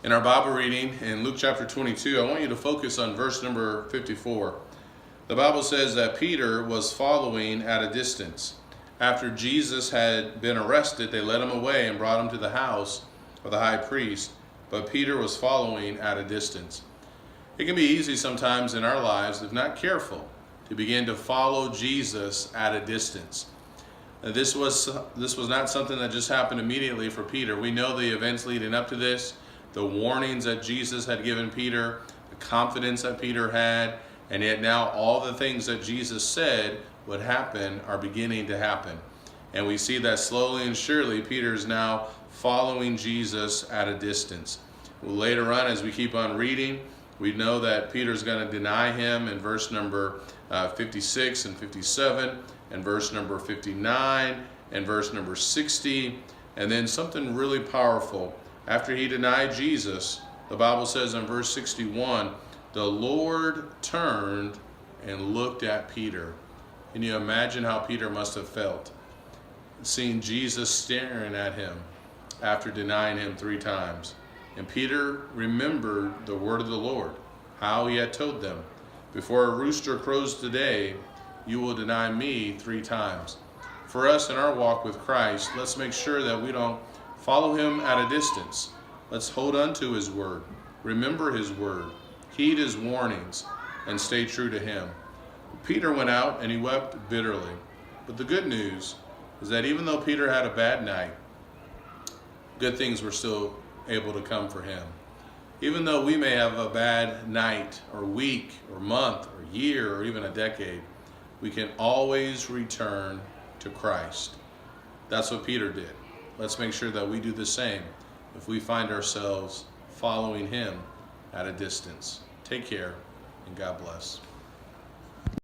In our Bible reading in Luke chapter 22, I want you to focus on verse number 54. The Bible says that Peter was following at a distance. After Jesus had been arrested, they led him away and brought him to the house of the high priest, but Peter was following at a distance. It can be easy sometimes in our lives, if not careful, to begin to follow Jesus at a distance. This was not something that just happened immediately for Peter. We know the events leading up to this, the warnings that Jesus had given Peter, the confidence that Peter had, and yet now all the things that Jesus said would happen are beginning to happen. And we see that slowly and surely Peter is now following Jesus at a distance. Well, later on, as we keep on reading, we know that Peter's going to deny him in verse number 56 and 57, and verse number 59, and verse number 60, and then something really powerful. After he denied Jesus, the Bible says in verse 61, the Lord turned and looked at Peter. Can you imagine how Peter must have felt, seeing Jesus staring at him after denying him 3 times? And Peter remembered the word of the Lord, how he had told them, before a rooster crows today, you will deny me 3 times. For us in our walk with Christ, let's make sure that we don't follow him at a distance. Let's hold on to his word, remember his word, heed his warnings, and stay true to him. Peter went out and he wept bitterly. But the good news is that even though Peter had a bad night, good things were still able to come for him. Even though we may have a bad night or week or month or year or even a decade, we can always return to Christ. That's what Peter did. Let's make sure that we do the same if we find ourselves following him at a distance. Take care, and God bless.